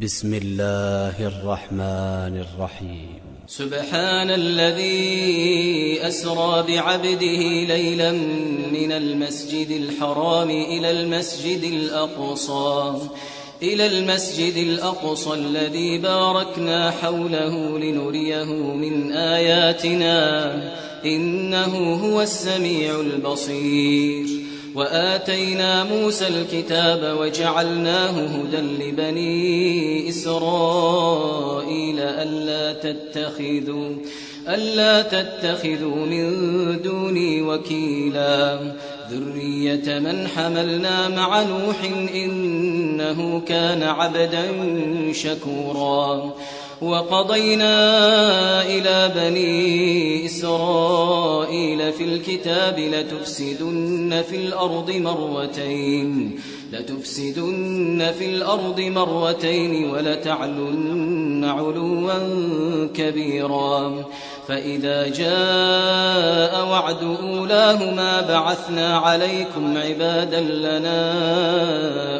بسم الله الرحمن الرحيم. سبحان الذي أسرى بعبده ليلا من المسجد الحرام إلى المسجد الأقصى الذي باركنا حوله لنريه من آياتنا إنه هو السميع البصير. وآتينا موسى الكتاب وجعلناه هدى لبني إسرائيل ألا تتخذوا من دوني وكيلا ذرية من حملنا مع نوح إنه كان عبدا شكورا. وقضينا إلى بني إسرائيل في الكتاب لتفسدن في الأرض مرتين ولتعلن علوا كبيرا. فإذا جاء وعد أولاهما بعثنا عليكم عبادا لنا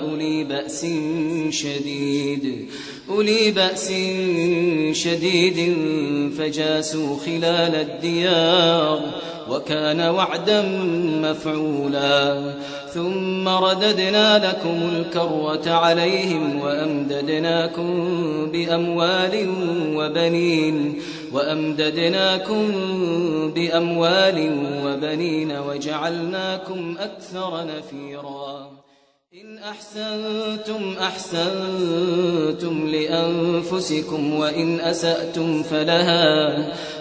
أولي بأس شديد فجاسوا خلال الديار وكان وعدا مفعولا. ثم رددنا لكم الكرة عليهم وأمددناكم بأموال وبنين وجعلناكم أكثر نفيرا. إن أحسنتم لأنفسكم وإن أسأتم فلها.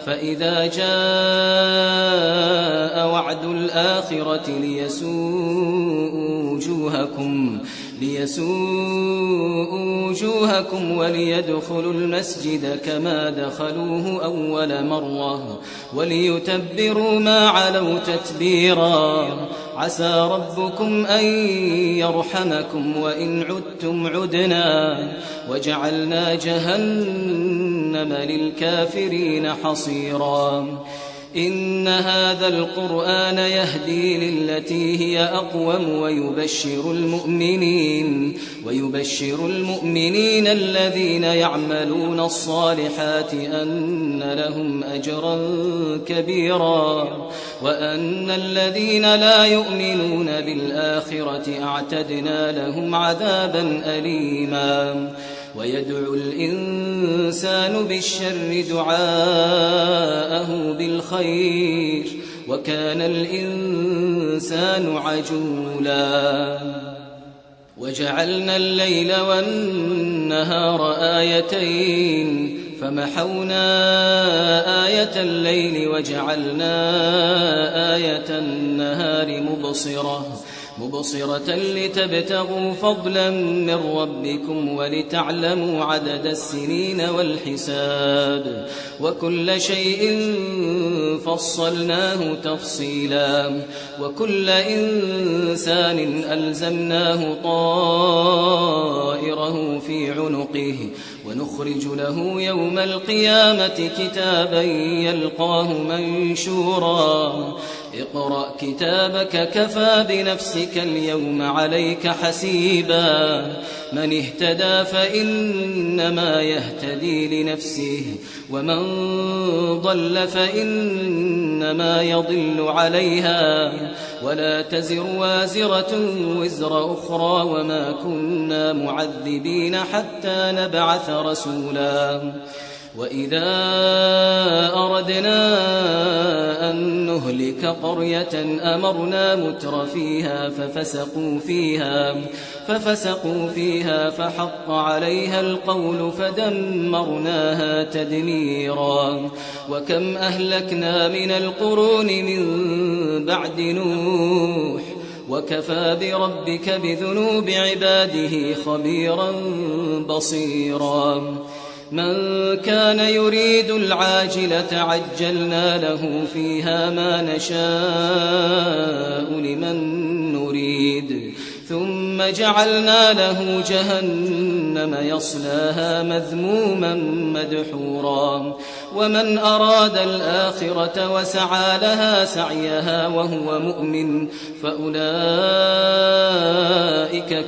فإذا جاء وعد الآخرة ليسوءوا وجوهكم وليدخلوا المسجد كما دخلوه أول مرة وليتبروا ما علوا تتبيرا. عسى ربكم أن يرحمكم وإن عدتم عدنا وجعلنا جهنم للكافرين حصيرا. إن هذا القرآن يهدي للتي هي أقوم ويبشر المؤمنين الذين يعملون الصالحات أن لهم أجرا كبيرا وأن الذين لا يؤمنون بالآخرة أعتدنا لهم عذابا أليما. ويدعو الإنسان بالشر دعاءه بالخير وكان الإنسان عجولا. وجعلنا الليل والنهار آيتين فمحونا آية الليل وجعلنا آية النهار مبصرة لتبتغوا فضلا من ربكم ولتعلموا عدد السنين والحساب وكل شيء فصلناه تفصيلا. وكل إنسان ألزمناه طائره في عنقه ونخرج له يوم القيامة كتابا يلقاه منشورا. اقرأ كتابك كفى بنفسك اليوم عليك حسيبا. من اهتدى فإنما يهتدي لنفسه ومن ضل فإنما يضل عليها ولا تزر وازرة وزر أخرى وما كنا معذبين حتى نبعث رسولا. وإذا أردنا أن نهلك قرية أمرنا متر فيها ففسقوا فيها فحق عليها القول فدمرناها تدميرا. وكم أهلكنا من القرون من بعد نوح وكفى بربك بذنوب عباده خبيرا بصيرا. من كان يريد العاجلة عجلنا له فيها ما نشاء لمن نريد ثم جعلنا له جهنم يصلاها مذموما مدحورا. ومن أراد الآخرة وسعى لها سعيها وهو مؤمن فأولئك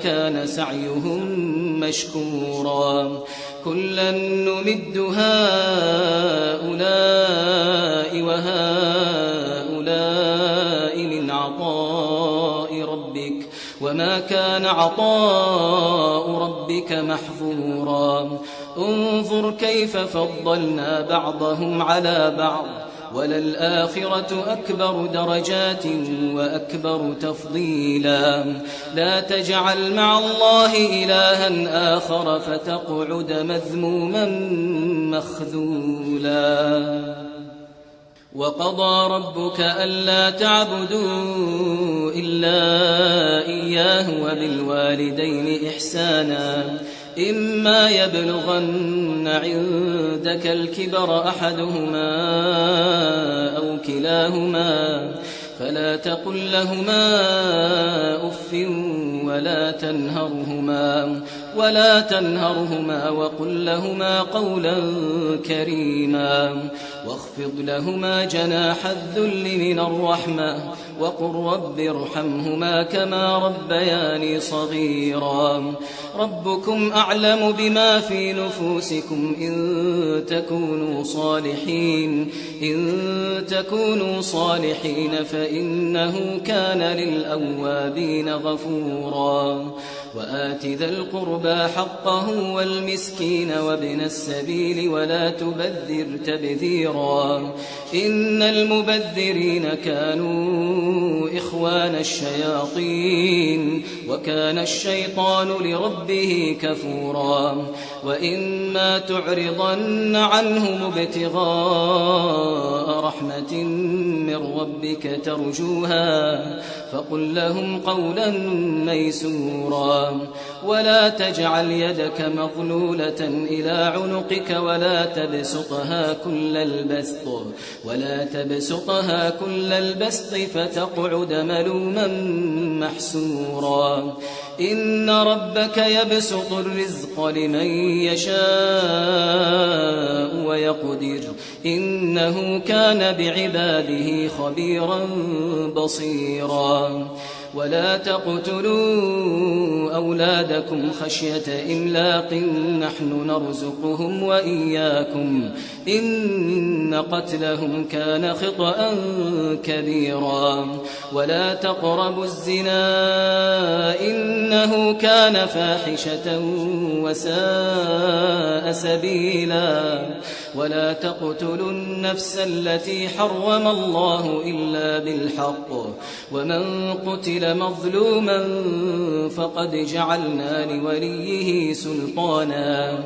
كان سعيهم مشكورا كلا نمد هؤلاء وهؤلاء من عطاء ربك وما كان عطاء ربك محظورا انظر كيف فضلنا بعضهم على بعض وللآخرة أكبر درجات وأكبر تفضيلا لا تجعل مع الله إلها آخر فتقعد مذموما مخذولا وقضى ربك ألا تعبدوا إلا إياه وبالوالدين إحسانا إما يبلغن عندك الكبر أحدهما أو كلاهما فلا تقل لهما أف ولا تنهرهما وقل لهما قولا كريما واخفض لهما جناح الذل من الرحمة وقل رب ارحمهما كما ربياني صغيرا ربكم أعلم بما في نفوسكم إن تكونوا صالحين فإنه كان للأوابين غفورا وآت ذا القربى حقه والمسكين وابن السبيل ولا تبذر تبذيرا إن المبذرين كانوا إخوان الشياطين وكان الشيطان لربه كفورا وإما تعرضن عنهم ابتغاء رحمة من ربك ترجوها فقل لهم قولا ميسورا ولا تجعل يدك مغلولة إلى عنقك ولا تبسطها كل البسط فتقعد ملوما محسورا إن ربك يبسط الرزق لمن يشاء ويقدر إنه كان بعباده خبيرا بصيرا ولا تقتلوا أولادكم خشية إملاق نحن نرزقهم وإياكم إن قتلهم كان خطأ كبيرا ولا تقربوا الزنا إنه كان فاحشة وساء سبيلا ولا تقتلوا النفس التي حرم الله إلا بالحق ومن قتل مظلوما فقد جعلنا لوليه سلطانا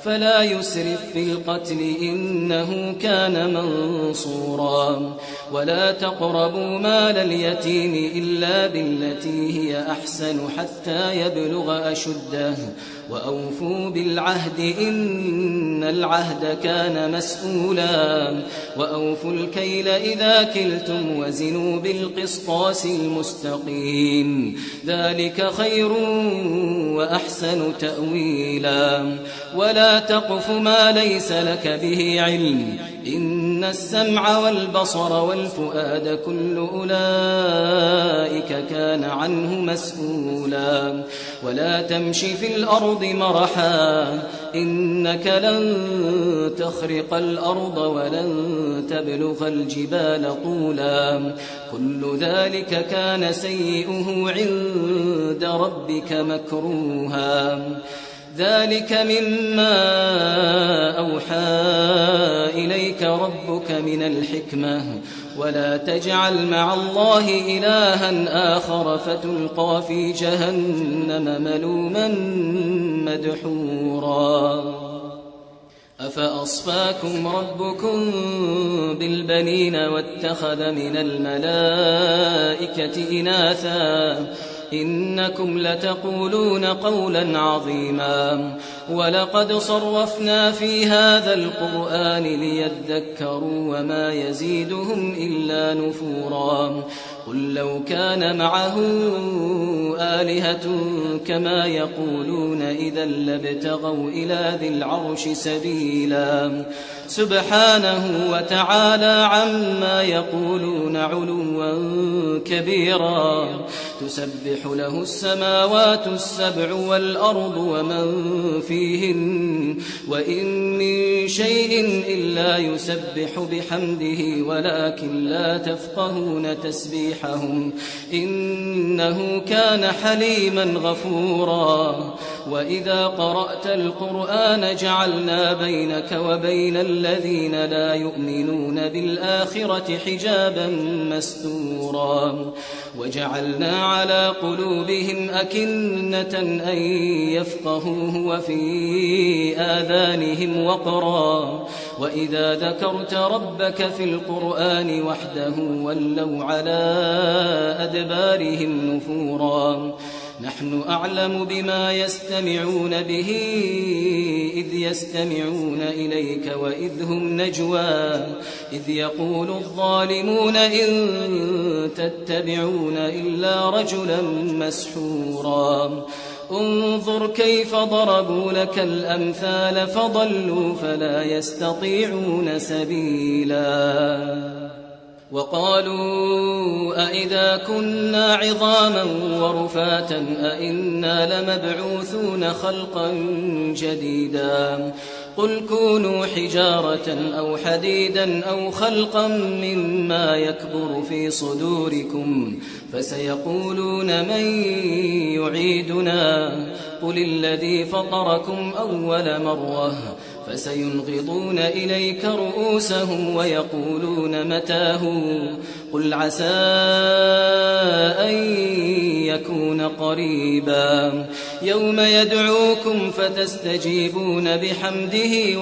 فلا يسرف في القتل إنه كان منصورا ولا تقربوا مال اليتيم إلا بالتي هي أحسن حتى يبلغ أشده وأوفوا بالعهد إن العهد كان مسؤولا وأوفوا الكيل إذا كلتم وزنوا بالقسطاس المستقيم ذلك خير وأحسن تأويلا ولا تقف ما ليس لك به علم إن السمع والبصر والفؤاد كل أولئك كان عنه مسؤولا ولا تمش في الأرض مرحا إنك لن تخرق الأرض ولن تبلغ الجبال طولا كل ذلك كان سيئه عند ربك مكروها ذلك مما أوحى إليك ربك من الحكمة ولا تجعل مع الله إلها آخر فتلقى في جهنم ملوما مدحورا أفأصفاكم ربكم بالبنين واتخذ من الملائكة إناثا إنكم لتقولون قولا عظيما ولقد صرفنا في هذا القرآن ليذكروا وما يزيدهم إلا نفورا قل لو كان معه آلهة كما يقولون إذا لابتغوا إلى ذي العرش سبيلا سبحانه وتعالى عما يقولون علوا كبيرا تسبح له السماوات السبع والأرض ومن فيهن وإن من شيء إلا يسبح بحمده ولكن لا تفقهون تسبيحهم إنه كان حليما غفورا وإذا قرأت القرآن جعلنا بينك وبين الذين لا يؤمنون بالآخرة حجابا مستورا وجعلنا على قلوبهم أكنة أن يفقهوه وفي آذانهم وقرا وإذا ذكرت ربك في القرآن وحده ولوا على أدبارهم نفورا نحن أعلم بما يستمعون به إذ يستمعون إليك وإذ هم نجوى إذ يقول الظالمون إن تتبعون إلا رجلا مسحورا انظر كيف ضربوا لك الأمثال فضلوا فلا يستطيعون سبيلا وقالوا أئذا كنا عظاما ورفاتا أئنا لمبعوثون خلقا جديدا قل كونوا حجارة أو حديدا أو خلقا مما يكبر في صدوركم فسيقولون من يعيدنا قل الذي فطركم أول مرة فسينغضون إليك رؤوسهم ويقولون متاه قل عسى أن يكون قريبا يوم يدعوكم فتستجيبون بحمده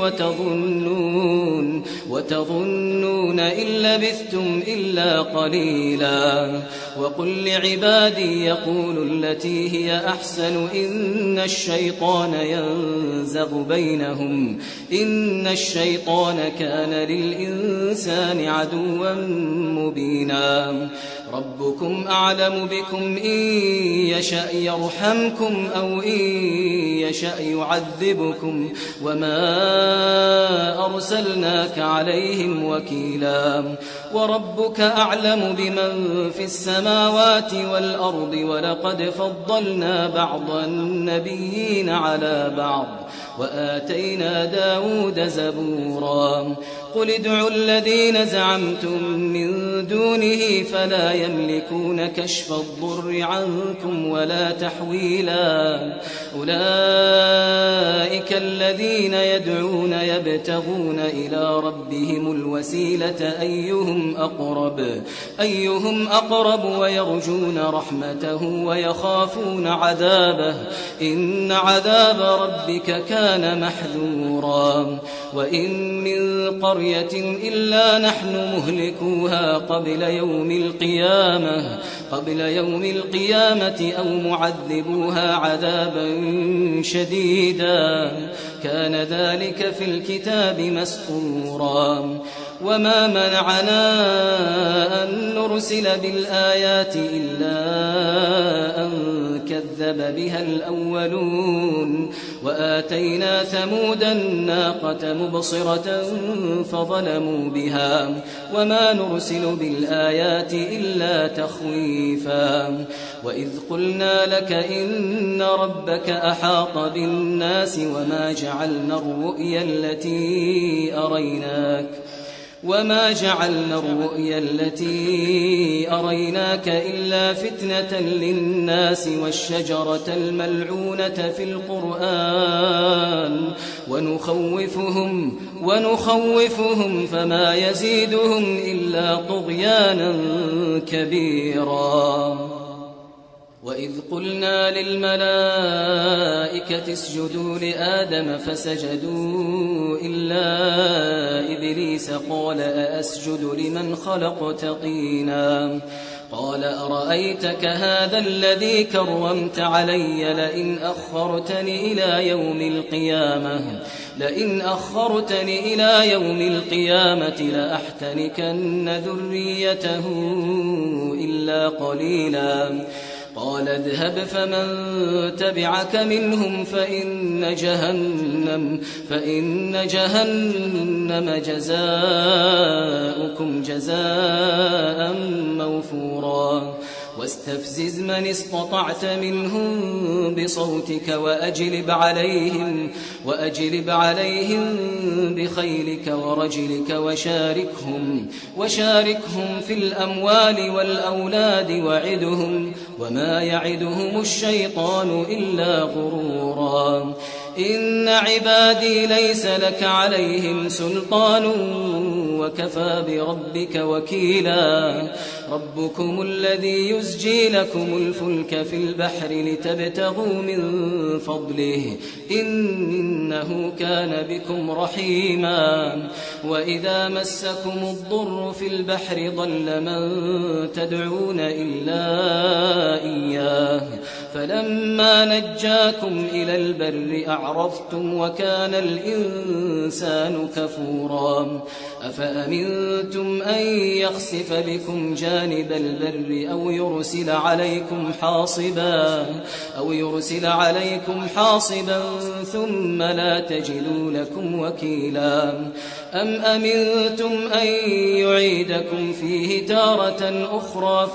وتظنون إن لبثتم إلا قليلا وقل لعبادي يقولوا التي هي أحسن إن الشيطان ينزغ بينهم إن الشيطان كان للإنسان عدوا مبينا ربكم أعلم بكم إن يشأ يرحمكم أو إن يشأ يعذبكم وما أرسلناك عليهم وكيلا وربك أعلم بمن في السماوات والأرض ولقد فضلنا بعض النبيين على بعض وآتينا داود زبورا قل ادعوا الذين زعمتم من دونه فلا يملكون كشف الضر عنكم ولا تحويلا أولئك الذين يدعون يبتغون إلى ربهم الوسيلة أيهم أقرب ويرجون رحمته ويخافون عذابه إن عذاب ربك كان محذورا وإن من قرية إلا نحن مهلكوها قبل يوم القيامة أو معذبوها عذابا شديدا كان ذلك في الكتاب مسطورا وما منعنا أن نرسل بالآيات إلا أن كذب بها الأولون وآتينا ثمود الناقة مبصرة فظلموا بها وما نرسل بالآيات إلا تخويفا وإذ قلنا لك إن ربك أحاط بالناس وما جعلنا الرؤيا التي أريناك إلا فتنة للناس والشجرة الملعونة في القرآن ونخوفهم فما يزيدهم إلا طغيانا كبيرا وإذ قلنا للملائكة اسجدوا لآدم فسجدوا إلا إبليس قال أأسجد لمن خلقت طينا قال أرأيتك هذا الذي كرمت علي لئن أخرتني إلى يوم القيامة لأحتنكن ذريته إلا قليلا قال اذهب فمن تبعك منهم فإن جهنم جزاؤكم جزاء موفورا واستفزز من استطعت منهم بصوتك وأجلب عليهم بخيلك ورجلك وشاركهم في الأموال والأولاد وعدهم وما يعدهم الشيطان إلا غرورا إن عبادي ليس لك عليهم سلطان وكفى بربك وكيلا ربكم الذي يزجي لكم الفلك في البحر لتبتغوا من فضله إنه كان بكم رحيما وإذا مسكم الضر في البحر ضل من تدعون إلا إياه فلما نجاكم إلى البر أعرضتم وكان الإنسان كفورا أفأمنتم أن يخسف بكم جانب البر أو يرسل عليكم حاصبا ثم لا تجدوا لكم وكيلا أم أمنتم أن يعيدكم فيه تارة أخرى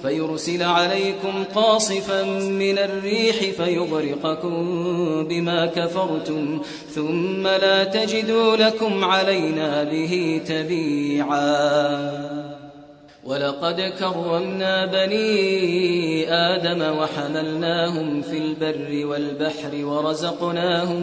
فيرسل عليكم قاصفا من الريح فيغرقكم بما كفرتم ثم لا تجدوا لكم علينا به تبيعا ولقد كرمنا بني آدم وحملناهم في البر والبحر ورزقناهم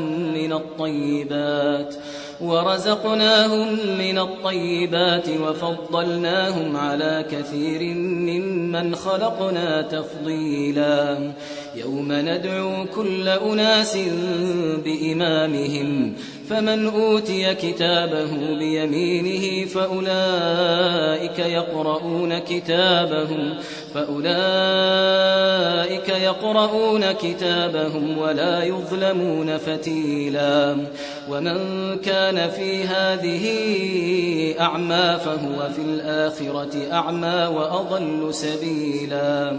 من الطيبات وفضلناهم على كثير ممن خلقنا تفضيلا يوم ندعو كل أناس بإمامهم فمن أوتي كتابه بيمينه فأولئك يقرؤون كتابهم ولا يظلمون فتيلا ومن كان في هذه أعمى فهو في الآخرة أعمى وأضل سبيلا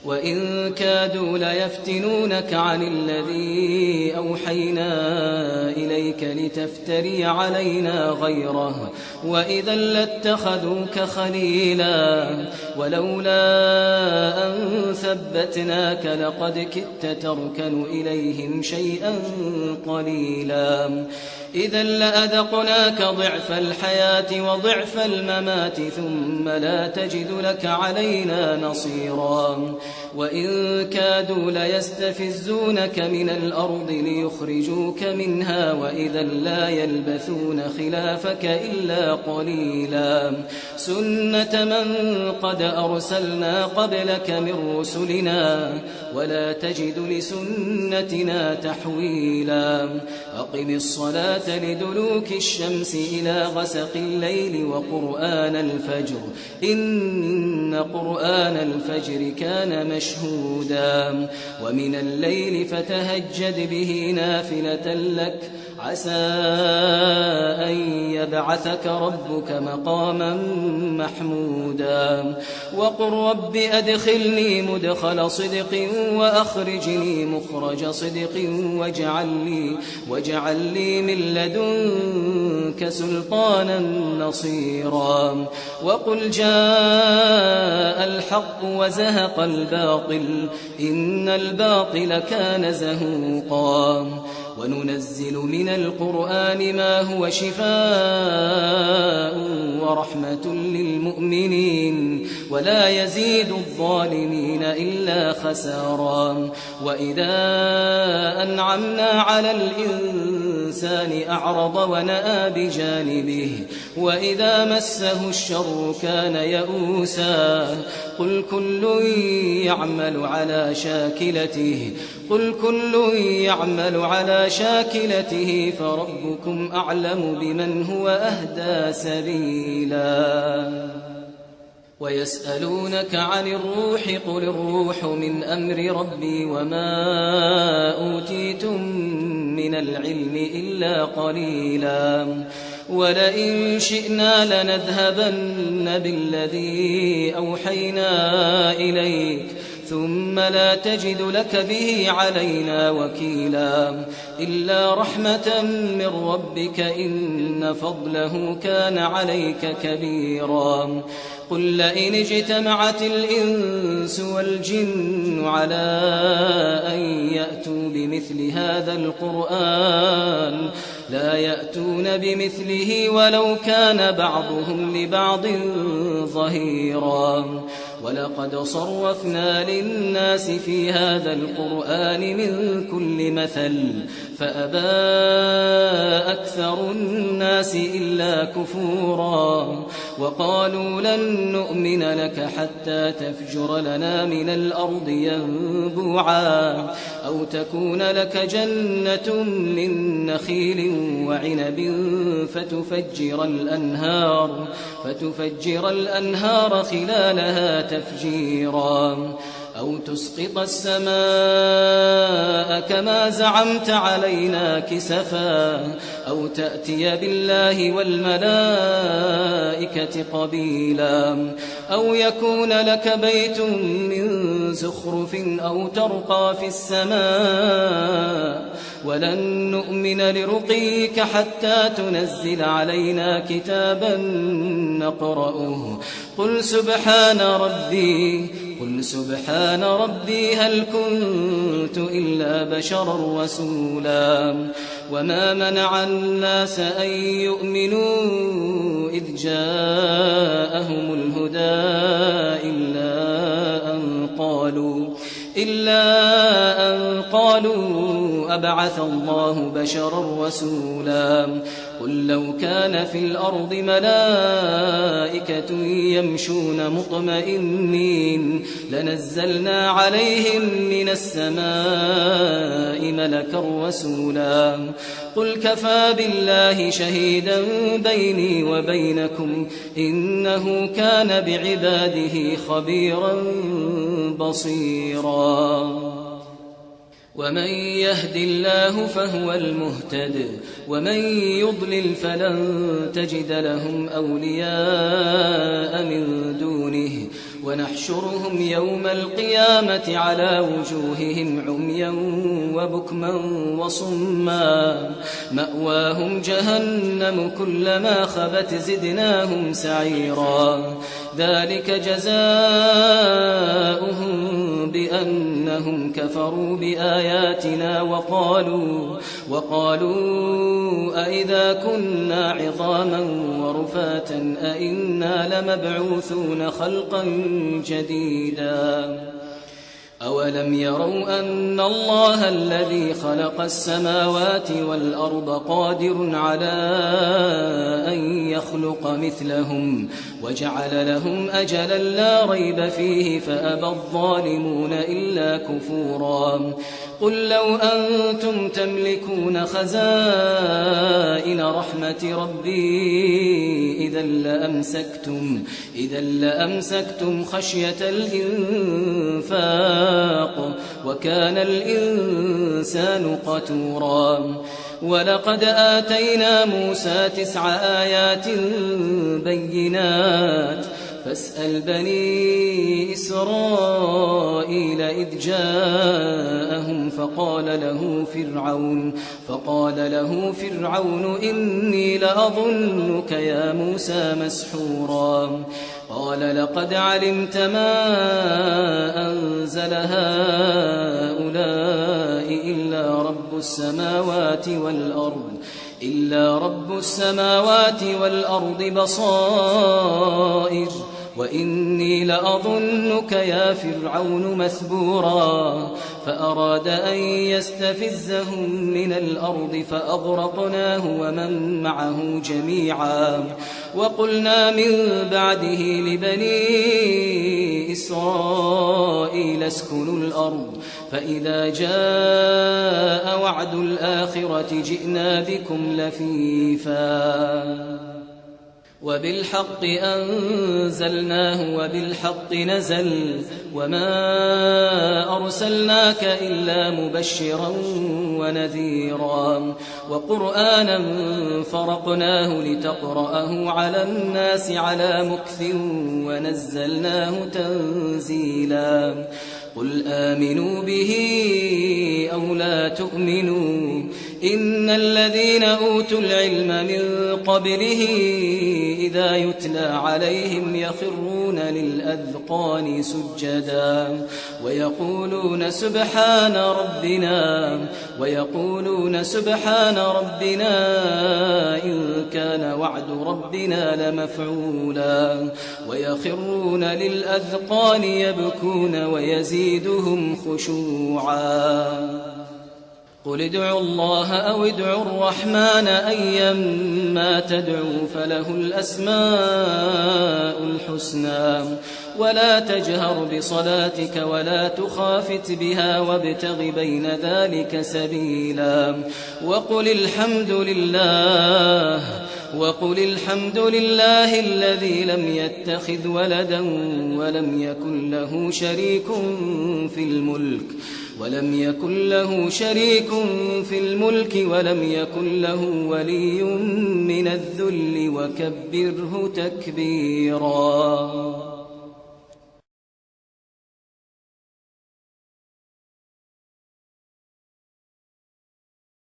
وإن كادوا ليفتنونك عن الذي أوحينا إليك لتفتري علينا غيره وإذا لاتخذوك خليلا ولولا أن ثبتناك لقد كدت تركن إليهم شيئا قليلا إذا لأذقناك ضعف الحياة وضعف الممات ثم لا تجد لك علينا نصيرا وإن كادوا ليستفزونك من الأرض ليخرجوك منها وإذا لا يلبثون خلافك إلا قليلا سنة من قد أرسلنا قبلك من رسلنا ولا تجد لسنتنا تحويلا أقم الصلاة لدلوك الشمس إلى غسق الليل وقرآن الفجر إن قرآن الفجر كان مشهودا ومن الليل فتهجد به نافلة لك عسى أن يبعثك ربك مقاما محمودا وقل رب أدخلني مدخل صدق وأخرجني مخرج صدق واجعل لي من لدنك سلطانا نصيرا وقل جاء الحق وزهق الباطل إن الباطل كان زهوقا وننزل من القرآن ما هو شفاء ورحمة للمؤمنين ولا يزيد الظالمين إلا خسارا وإذا أنعمنا على الإنسان أعرض ونأى بجانبه وإذا مسه الشر كان يئوسا قل كل يعمل على شاكلته فربكم أعلم بمن هو أهدى سبيلا ويسألونك عن الروح قل الروح من أمر ربي وما أوتيتم من العلم إلا قليلا ولئن شئنا لنذهبن بالذي أوحينا إليك ثم لا تجد لك به علينا وكيلا إلا رحمة من ربك إن فضله كان عليك كبيرا قل لئن اجتمعت الإنس والجن على أن يأتوا بمثل هذا القرآن لا يأتون بمثله ولو كان بعضهم لبعض ظهيرا ولقد صرفنا للناس في هذا القرآن من كل مثل فأبى أكثر الناس إلا كفورا وقالوا لن نؤمن لك حتى تفجر لنا من الأرض ينبوعا أو تكون لك جنة من نخيل وعنب فتفجر الأنهار خلالها تفجيرا أو تسقط السماء كما زعمت علينا كسفا أو تأتي بالله والملائكة قبيلا أو يكون لك بيت من زخرف أو ترقى في السماء ولن نؤمن لرقيك حتى تنزل علينا كتابا نقرأه قل سبحان ربي هل كنت إلا بشرا رسولا وما منع الناس أن يؤمنوا إذ جاءهم الهدى إلا أن قالوا أبعث الله بشرا رسولا قل لو كان في الأرض ملائكة يمشون مطمئنين لنزلنا عليهم من السماء ملكا رسولا قل كفى بالله شهيدا بيني وبينكم إنه كان بعباده خبيرا بصيرا ومن يهد الله فهو المهتد ومن يضلل فلن تجد لهم أولياء من دونه ونحشرهم يوم القيامة على وجوههم عميا وبكما وصما مأواهم جهنم كلما خبت زدناهم سعيرا ذلك جزاؤهم بأنهم كفروا بآياتنا وقالوا أئذا كنا عظاما ورفاتا أئنا لمبعوثون خلقا جديدا أولم يروا أن الله الذي خلق السماوات والأرض قادر على أن يخلق مثلهم وجعل لهم أجلا لا ريب فيه فأبى الظالمون إلا كفورا قل لو أنتم تملكون خزائن رحمة ربي إذا لأمسكتم خشية الإنفاق وكان الإنسان قتورا ولقد آتينا موسى 9 آيات بينات فاسأل بني إسرائيل إذ جاءهم فقال له فرعون إني لأظنك يا موسى مسحورا قال لقد علمت ما أنزل هؤلاء إلا رب السماوات والأرض بصائر وإني لأظنك يا فرعون مثبورا فأراد أن يستفزهم من الأرض فأغرقناه ومن معه جميعا وقلنا من بعده لبني إسرائيل اسكنوا الأرض فإذا جاء وعد الآخرة جئنا بكم لفيفا وبالحق أنزلناه وبالحق نزل وما أرسلناك إلا مبشرا ونذيرا وقرآنا فرقناه لتقرأه على الناس على مكث ونزلناه تنزيلا قل آمنوا به أو لا تؤمنوا إن الذين أوتوا العلم من قبله إذا يتلى عليهم يخرون للأذقان سجدا ويقولون سبحان ربنا إن كان وعد ربنا لمفعولا ويخرون للأذقان يبكون ويزيدهم خشوعا قل ادعوا الله أو ادعوا الرحمن أيما تدعوا فله الأسماء الحسنى ولا تجهر بصلاتك ولا تخافت بها وابتغ بين ذلك سبيلا وقل الحمد لله الذي لم يتخذ ولدا ولم يكن له شريك في الملك ولم يكن له ولي من الذل وكبره تكبيرا